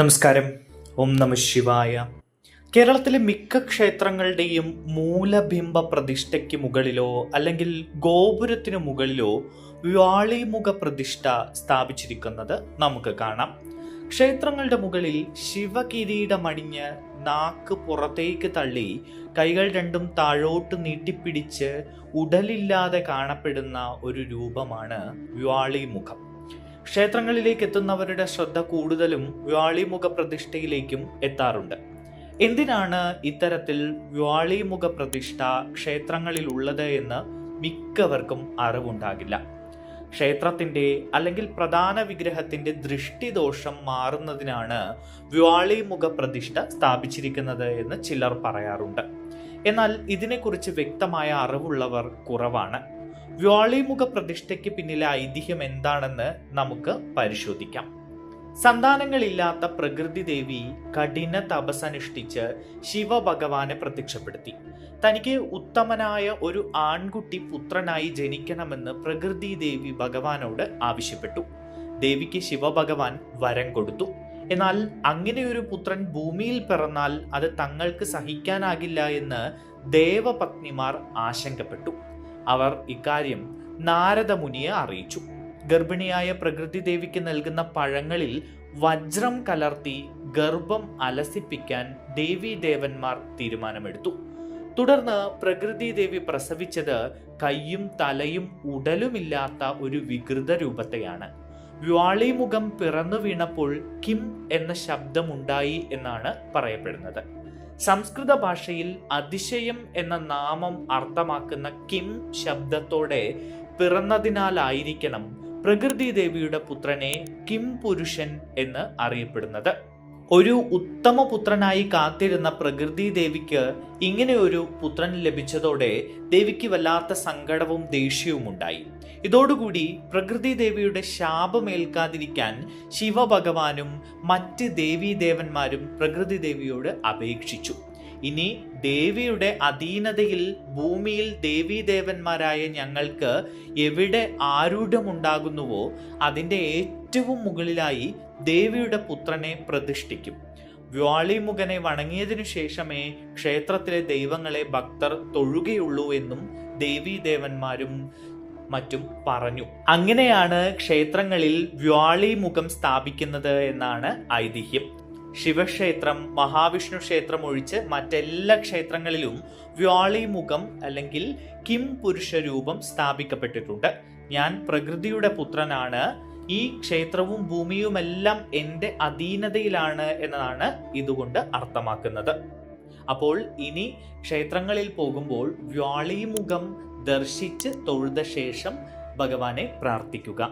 നമസ്കാരം. ഓം നമ ശിവായ. കേരളത്തിലെ മിക്ക ക്ഷേത്രങ്ങളുടെയും മൂലബിംബ പ്രതിഷ്ഠയ്ക്ക് മുകളിലോ അല്ലെങ്കിൽ ഗോപുരത്തിനു മുകളിലോ വ്യാളിമുഖ പ്രതിഷ്ഠ സ്ഥാപിച്ചിരിക്കുന്നത് നമുക്ക് കാണാം. ക്ഷേത്രങ്ങളുടെ മുകളിൽ ശിവകിരീടമണിഞ്ഞ് നാക്ക് പുറത്തേക്ക് തള്ളി കൈകൾ രണ്ടും താഴോട്ട് നീട്ടിപ്പിടിച്ച് ഉടലില്ലാതെ കാണപ്പെടുന്ന ഒരു രൂപമാണ് വ്യാളിമുഖം. ക്ഷേത്രങ്ങളിലേക്ക് എത്തുന്നവരുടെ ശ്രദ്ധ കൂടുതലും വ്യാളിമുഖ പ്രതിഷ്ഠയിലേക്കും എത്താറുണ്ട്. എന്തിനാണ് ഇത്തരത്തിൽ വ്യാളിമുഖ പ്രതിഷ്ഠ ക്ഷേത്രങ്ങളിൽ ഉള്ളത് എന്ന് മിക്കവർക്കും അറിവുണ്ടാകില്ല. ക്ഷേത്രത്തിന്റെ അല്ലെങ്കിൽ പ്രധാന വിഗ്രഹത്തിന്റെ ദൃഷ്ടിദോഷം മാറുന്നതിനാണ് വ്യാളിമുഖ പ്രതിഷ്ഠ സ്ഥാപിച്ചിരിക്കുന്നത് എന്ന് ചിലർ പറയാറുണ്ട്. എന്നാൽ ഇതിനെക്കുറിച്ച് വ്യക്തമായ അറിവുള്ളവർ കുറവാണ്. വ്യാളിമുഖ പ്രതിഷ്ഠയ്ക്ക് പിന്നിലെ ഐതിഹ്യം എന്താണെന്ന് നമുക്ക് പരിശോധിക്കാം. സന്താനങ്ങളില്ലാത്ത പ്രകൃതി ദേവി കഠിന തപസ്സനുഷ്ഠിച്ച് ശിവഭഗവാനെ പ്രത്യക്ഷപ്പെടുത്തി. തനിക്ക് ഉത്തമനായ ഒരു ആൺകുട്ടി പുത്രനായി ജനിക്കണമെന്ന് പ്രകൃതി ദേവി ഭഗവാനോട് ആവശ്യപ്പെട്ടു. ദേവിക്ക് ശിവഭഗവാൻ വരം കൊടുത്തു. എന്നാൽ അങ്ങനെ ഒരു പുത്രൻ ഭൂമിയിൽ പിറന്നാൽ അത് തങ്ങൾക്ക് സഹിക്കാനാകില്ല എന്ന് ദേവപത്നിമാർ ആശങ്കപ്പെട്ടു. അവർ ഇക്കാര്യം നാരദ മുനിയെ അറിയിച്ചു. ഗർഭിണിയായ പ്രകൃതി ദേവിക്ക് നൽകുന്ന പഴങ്ങളിൽ വജ്രം കലർത്തി ഗർഭം അലസിപ്പിക്കാൻ ദേവീദേവന്മാർ തീരുമാനമെടുത്തു. തുടർന്ന് പ്രകൃതി ദേവി പ്രസവിച്ചത് കൈയും തലയും ഉടലുമില്ലാത്ത ഒരു വികൃത രൂപത്തെയാണ്. വ്യാളിമുഖം പിറന്നു വീണപ്പോൾ കിം എന്ന ശബ്ദമുണ്ടായി എന്നാണ് പറയപ്പെടുന്നത്. സംസ്കൃത ഭാഷയിൽ അതിശയം എന്ന നാമം അർത്ഥമാക്കുന്ന കിം ശബ്ദത്തോടെ പിറന്നതിനാലായിരിക്കണം പ്രകൃതി ദേവിയുടെ പുത്രനെ കിം പുരുഷൻ എന്ന് അറിയപ്പെടുന്നത്. ഒരു ഉത്തമ പുത്രനായി കാത്തിരുന്ന പ്രകൃതി ദേവിക്ക് ഇങ്ങനെ ഒരു പുത്രൻ ലഭിച്ചതോടെ ദേവിക്ക് വല്ലാത്ത സങ്കടവും ദേഷ്യവും ഉണ്ടായി. ഇതോടുകൂടി പ്രകൃതി ദേവിയുടെ ശാപമേൽക്കാതിരിക്കാൻ ശിവഭഗവാനും മറ്റ് ദേവീദേവന്മാരും പ്രകൃതി ദേവിയോട് അപേക്ഷിച്ചു. ഇനി ദേവിയുടെ അധീനതയിൽ ഭൂമിയിൽ ദേവീദേവന്മാരായ ഞങ്ങൾക്ക് എവിടെ ആരൂഢമുണ്ടാകുന്നുവോ അതിൻ്റെ ഏറ്റവും മുകളിലായി ദേവിയുടെ പുത്രനെ പ്രതിഷ്ഠിക്കും. വ്യാളിമുഖനെ വണങ്ങിയതിനു ശേഷമേ ക്ഷേത്രത്തിലെ ദൈവങ്ങളെ ഭക്തർ തൊഴുകയുള്ളൂ എന്നും ദേവീദേവന്മാരും മറ്റും പറഞ്ഞു. അങ്ങനെയാണ് ക്ഷേത്രങ്ങളിൽ വ്യാളിമുഖം സ്ഥാപിക്കുന്നത് എന്നാണ് ഐതിഹ്യം. ശിവക്ഷേത്രം, മഹാവിഷ്ണു ക്ഷേത്രം ഒഴിച്ച് മറ്റെല്ലാ ക്ഷേത്രങ്ങളിലും വ്യാളിമുഖം അല്ലെങ്കിൽ കിം പുരുഷ രൂപം സ്ഥാപിക്കപ്പെട്ടിട്ടുണ്ട്. ഞാൻ പ്രകൃതിയുടെ പുത്രനാണ്, ഈ ക്ഷേത്രവും ഭൂമിയുമെല്ലാം എൻ്റെ അധീനതയിലാണ് എന്നതാണ് ഇതുകൊണ്ട് അർത്ഥമാക്കുന്നത്. അപ്പോൾ ഇനി ക്ഷേത്രങ്ങളിൽ പോകുമ്പോൾ വ്യാളിമുഖം ദർശിച്ച് തൊഴുത ശേഷം ഭഗവാനെ പ്രാർത്ഥിക്കുക.